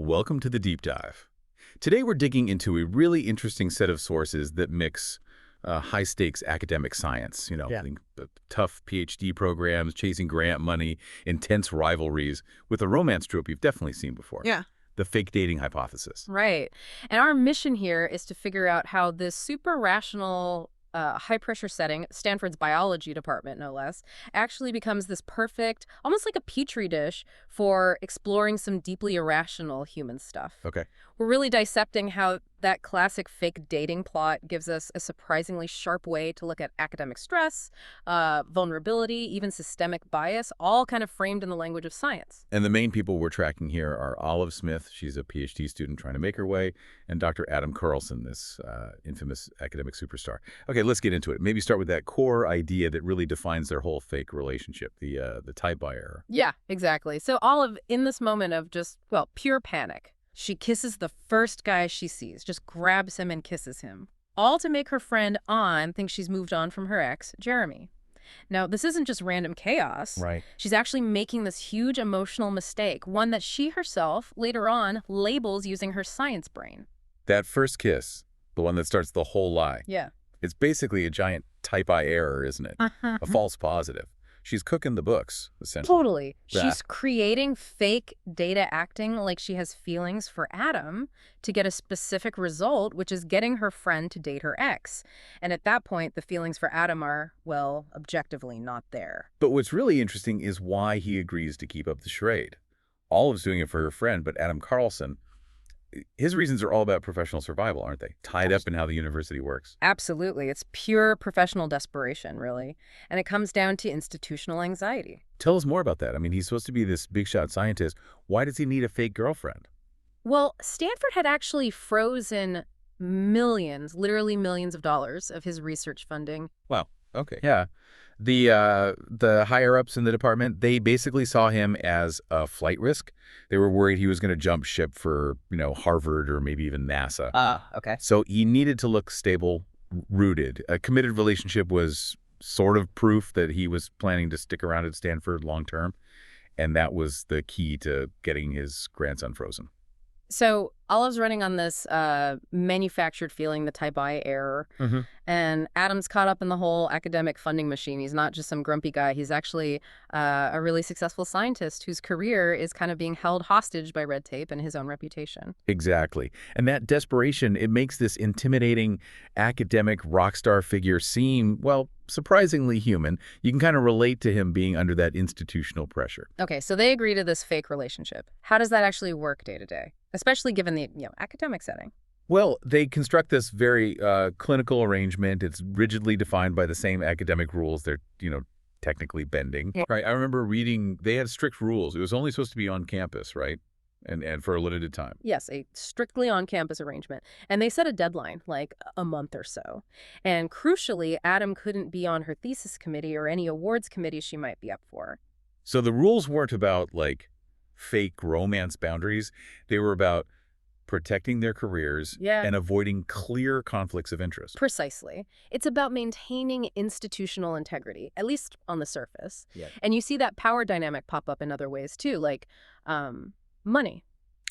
Welcome to the Deep Dive. Today we're digging into a really interesting set of sources that mix high-stakes academic science, Yeah. tough Ph.D. programs, chasing grant money, intense rivalries, with a romance trope you've definitely seen before. Yeah. The fake dating hypothesis. Right. And our mission here is to figure out how this super rational, high-pressure setting, Stanford's biology department, no less, actually becomes this perfect, almost like a petri dish for exploring some deeply irrational human stuff. Okay. We're really dissecting how that classic fake dating plot gives us a surprisingly sharp way to look at academic stress, vulnerability, even systemic bias, all kind of framed in the language of science. And the main people we're tracking here are Olive Smith, she's a Ph.D. student trying to make her way, and Dr. Adam Carlsen, this infamous academic superstar. Okay, let's get into it. Maybe start with that core idea that really defines their whole fake relationship, the type-by error. Yeah, exactly. So Olive, in this moment of just, well, pure panic, she kisses the first guy she sees, just grabs him and kisses him, all to make her friend An think she's moved on from her ex, Jeremy. Now, this isn't just random chaos. Right. She's actually making this huge emotional mistake, one that she herself, later on, labels using her science brain. That first kiss, the one that starts the whole lie. Yeah. It's basically a giant type-I error, isn't it? A false positive. She's cooking the books, essentially. Totally. Yeah. She's creating fake data acting like she has feelings for Adam to get a specific result, which is getting her friend to date her ex. And at that point, the feelings for Adam are, well, objectively not there. But what's really interesting is why he agrees to keep up the charade. Olive's doing it for her friend, but Adam Carlsen, his reasons are all about professional survival, aren't they? Tied up in how the university works. Absolutely. It's pure professional desperation, really. And it comes down to institutional anxiety. Tell us more about that. I mean, he's supposed to be this big-shot scientist. Why does he need a fake girlfriend? Well, Stanford had actually frozen millions, literally millions of dollars of his research funding. Wow. Okay. Yeah. The higher-ups in the department, they basically saw him as a flight risk. They were worried he was going to jump ship for, Harvard or maybe even NASA. Okay. So he needed to look stable, rooted. A committed relationship was sort of proof that he was planning to stick around at Stanford long term. And that was the key to getting his grandson frozen. So Olive's running on this manufactured feeling, the type-I error. Mm-hmm. And Adam's caught up in the whole academic funding machine. He's not just some grumpy guy. He's actually a really successful scientist whose career is kind of being held hostage by red tape and his own reputation. Exactly. And that desperation, it makes this intimidating academic rock star figure seem, well, surprisingly human. You can kind of relate to him being under that institutional pressure. Okay, so they agree to this fake relationship. How does that actually work day to day, especially given the academic setting? Well, they construct this very clinical arrangement. It's rigidly defined by the same academic rules they're, technically bending. Yeah. Right. I remember reading, they had strict rules. It was only supposed to be on campus, right? And for a limited time. Yes, a strictly on-campus arrangement. And they set a deadline, like a month or so. And crucially, Adam couldn't be on her thesis committee or any awards committee she might be up for. So the rules weren't about, fake romance boundaries. They were about protecting their careers and avoiding clear conflicts of interest. Precisely. It's about maintaining institutional integrity, at least on the surface. Yeah. And you see that power dynamic pop up in other ways, too, like money.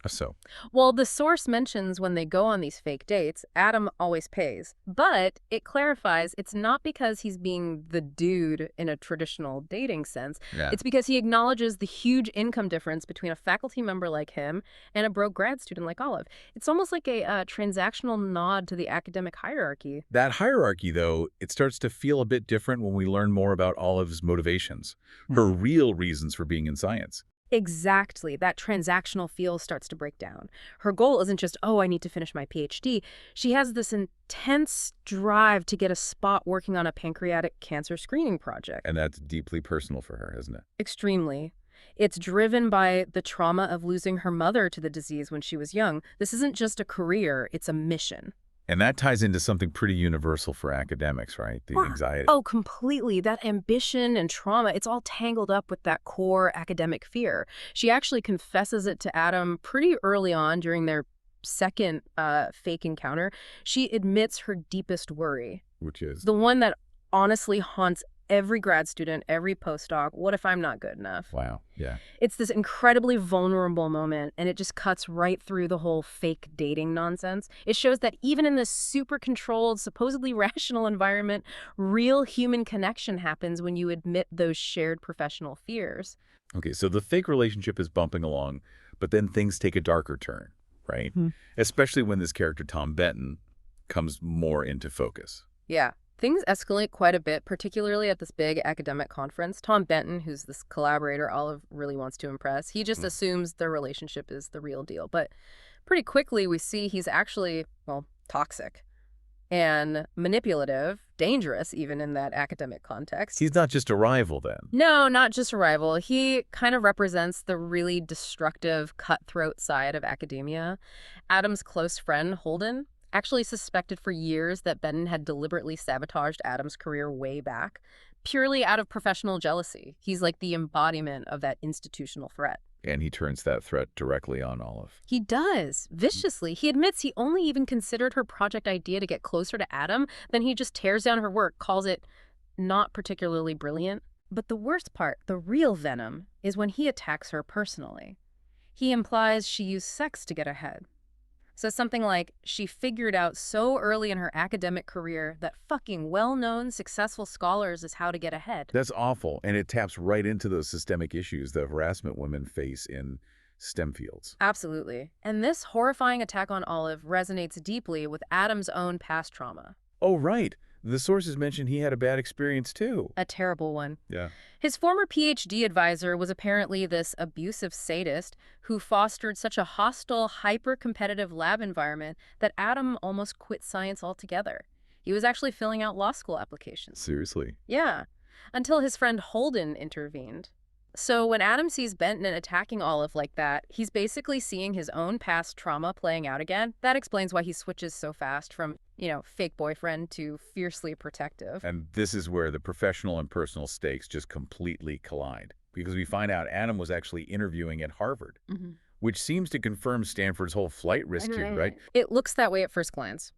So, Well, the source mentions when they go on these fake dates, Adam always pays. But it clarifies it's not because he's being the dude in a traditional dating sense. yeah. It's because he acknowledges the huge income difference between a faculty member like him and a broke grad student like Olive. It's almost like a transactional nod to the academic hierarchy. That hierarchy, though, it starts to feel a bit different when we learn more about Olive's motivations, her real reasons for being in science. Exactly. That transactional feel starts to break down. Her goal isn't just, oh, I need to finish my PhD. She has this intense drive to get a spot working on a pancreatic cancer screening project. And that's deeply personal for her, isn't it? Extremely. It's driven by the trauma of losing her mother to the disease when she was young. This isn't just a career, it's a mission. And that ties into something pretty universal for academics, right? The anxiety. Oh, completely. That ambition and trauma, it's all tangled up with that core academic fear. She actually confesses it to Adam pretty early on during their second fake encounter. She admits her deepest worry. Which is? The one that honestly haunts every grad student, every postdoc. What if I'm not good enough? Wow. Yeah. It's this incredibly vulnerable moment, and it just cuts right through the whole fake dating nonsense. It shows that even in this super controlled, supposedly rational environment, real human connection happens when you admit those shared professional fears. Okay, so the fake relationship is bumping along, but then things take a darker turn, right? Especially when this character, Tom Benton, comes more into focus. Yeah. Things escalate quite a bit, particularly at this big academic conference. Tom Benton, who's this collaborator Olive really wants to impress, he just assumes their relationship is the real deal. But pretty quickly we see he's actually, well, toxic and manipulative, dangerous even in that academic context. He's not just a rival then. No, not just a rival. He kind of represents the really destructive, cutthroat side of academia. Adam's close friend, Holden, actually suspected for years that Benton had deliberately sabotaged Adam's career way back, purely out of professional jealousy. He's like the embodiment of that institutional threat. And he turns that threat directly on Olive. He does, viciously. He admits he only even considered her project idea to get closer to Adam, then he just tears down her work, calls it not particularly brilliant. But the worst part, the real venom, is when he attacks her personally. He implies she used sex to get ahead. So something like, she figured out so early in her academic career that fucking well-known successful scholars is how to get ahead. That's awful, and it taps right into those systemic issues that harassment women face in STEM fields. Absolutely. And this horrifying attack on Olive resonates deeply with Adam's own past trauma. Oh, right. The sources mentioned he had a bad experience, too. A terrible one. Yeah. His former Ph.D. advisor was apparently this abusive sadist who fostered such a hostile, hyper-competitive lab environment that Adam almost quit science altogether. He was actually filling out law school applications. Seriously? Yeah, until his friend Holden intervened. So when Adam sees Benton attacking Olive like that, he's basically seeing his own past trauma playing out again. That explains why he switches so fast from, fake boyfriend to fiercely protective. And this is where the professional and personal stakes just completely collide. Because we find out Adam was actually interviewing at Harvard, which seems to confirm Stanford's whole flight risk here, right? It looks that way at first glance.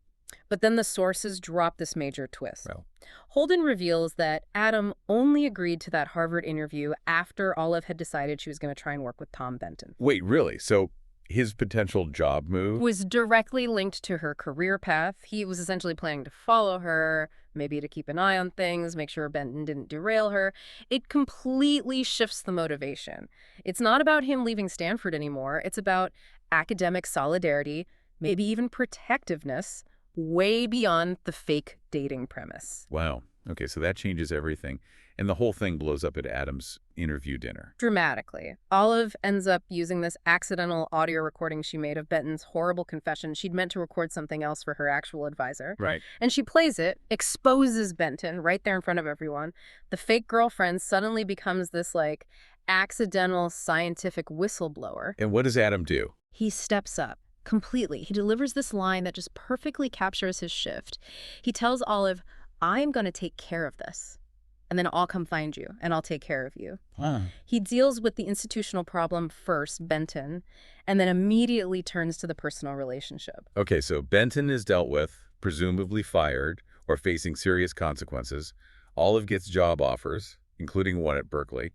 But then the sources drop this major twist. Well, Holden reveals that Adam only agreed to that Harvard interview after Olive had decided she was going to try and work with Tom Benton. wait, really? So his potential job move? Was directly linked to her career path. He was essentially planning to follow her, maybe to keep an eye on things, make sure Benton didn't derail her. It completely shifts the motivation. It's not about him leaving Stanford anymore. It's about academic solidarity, maybe even protectiveness, way beyond the fake dating premise. Wow. Okay, so that changes everything. And the whole thing blows up at Adam's interview dinner. Dramatically. Olive ends up using this accidental audio recording she made of Benton's horrible confession. She'd meant to record something else for her actual advisor. Right. And she plays it, exposes Benton right there in front of everyone. The fake girlfriend suddenly becomes this, accidental scientific whistleblower. And what does Adam do? He steps up. Completely. He delivers this line that just perfectly captures his shift. He tells Olive, I'm going to take care of this. And then I'll come find you, and I'll take care of you. Huh. He deals with the institutional problem first, Benton, and then immediately turns to the personal relationship. Okay, so Benton is dealt with, presumably fired, or facing serious consequences. Olive gets job offers, including one at Berkeley.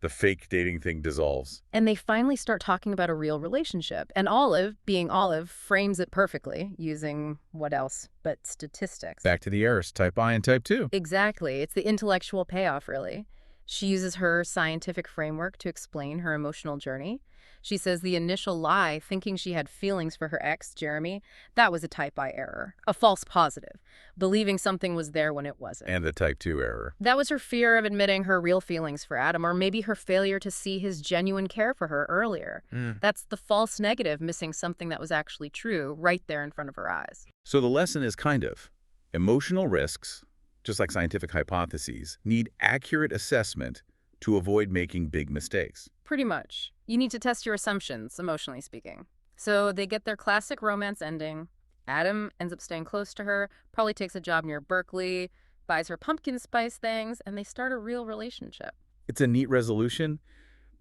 The fake dating thing dissolves. And they finally start talking about a real relationship. And Olive, being Olive, frames it perfectly, using what else but statistics. Back to the errors, type I and type 2. Exactly. It's the intellectual payoff, really. She uses her scientific framework to explain her emotional journey. She says the initial lie, thinking she had feelings for her ex, Jeremy, that was a type I error, a false positive, believing something was there when it wasn't. And the type 2 error. That was her fear of admitting her real feelings for Adam, or maybe her failure to see his genuine care for her earlier. That's the false negative, missing something that was actually true right there in front of her eyes. So the lesson is kind of, emotional risks, just like scientific hypotheses, need accurate assessment to avoid making big mistakes. Pretty much. You need to test your assumptions, emotionally speaking. So they get their classic romance ending. Adam ends up staying close to her, probably takes a job near Berkeley, buys her pumpkin spice things, and they start a real relationship. It's a neat resolution,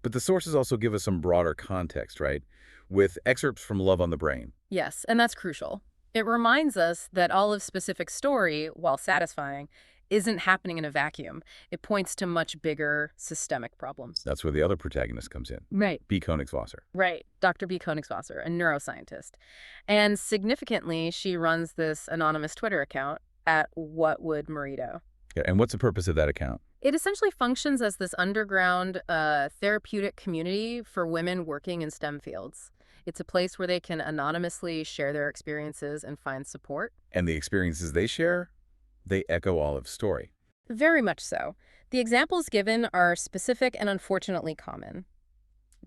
but the sources also give us some broader context, right? With excerpts from Love on the Brain. Yes, and that's crucial. It reminds us that Olive's specific story, while satisfying, isn't happening in a vacuum. It points to much bigger systemic problems. That's where the other protagonist comes in. Right. B. Koenigswasser. Right. Dr. B. Koenigswasser, a neuroscientist. And significantly, she runs this anonymous Twitter account at What Would Marito. Yeah, and what's the purpose of that account? It essentially functions as this underground therapeutic community for women working in STEM fields. It's a place where they can anonymously share their experiences and find support. And the experiences they share, they echo Olive's story. Very much so. The examples given are specific and unfortunately common.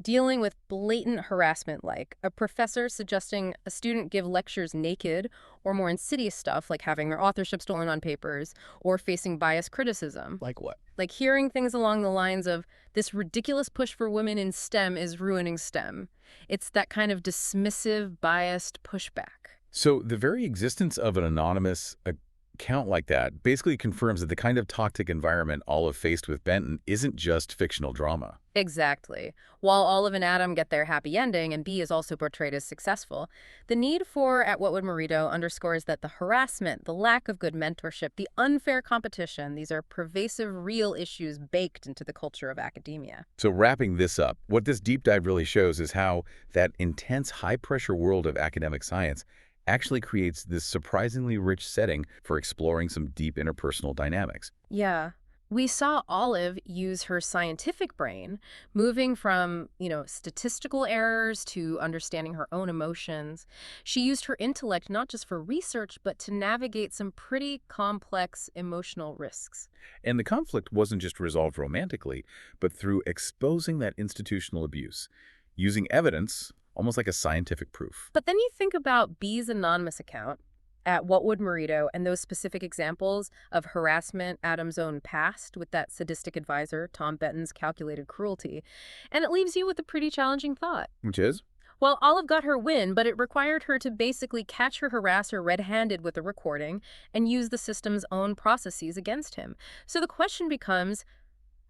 Dealing with blatant harassment, like a professor suggesting a student give lectures naked, or more insidious stuff like having their authorship stolen on papers, or facing biased criticism. Like what? Like hearing things along the lines of, this ridiculous push for women in STEM is ruining STEM. It's that kind of dismissive, biased pushback. So the very existence of an anonymous account like that basically confirms that the kind of toxic environment Olive faced with Benton isn't just fictional drama. Exactly. While Olive and Adam get their happy ending and B is also portrayed as successful, the need for At What Would Marito underscores that the harassment, the lack of good mentorship, the unfair competition, these are pervasive, real issues baked into the culture of academia. So wrapping this up, what this deep dive really shows is how that intense, high-pressure world of academic science actually creates this surprisingly rich setting for exploring some deep interpersonal dynamics. Yeah. We saw Olive use her scientific brain, moving from, statistical errors to understanding her own emotions. She used her intellect not just for research, but to navigate some pretty complex emotional risks. And the conflict wasn't just resolved romantically, but through exposing that institutional abuse, using evidence, almost like a scientific proof. But then you think about B's anonymous account at What Would Marito and those specific examples of harassment, Adam's own past with that sadistic advisor, Tom Benton's calculated cruelty, and it leaves you with a pretty challenging thought. Which is? Well, Olive got her win, but it required her to basically catch her harasser red-handed with a recording and use the system's own processes against him. So the question becomes,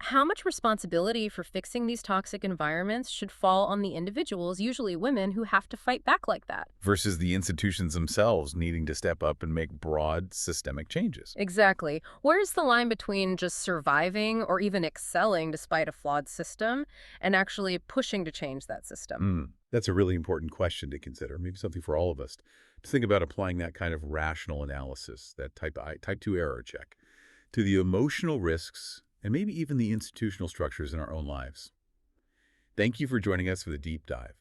how much responsibility for fixing these toxic environments should fall on the individuals, usually women, who have to fight back like that? Versus the institutions themselves needing to step up and make broad systemic changes. Exactly. Where's the line between just surviving or even excelling despite a flawed system and actually pushing to change that system? That's a really important question to consider, maybe something for all of us to think about applying that kind of rational analysis, that type 2 error check, to the emotional risks and maybe even the institutional structures in our own lives. Thank you for joining us for the deep dive.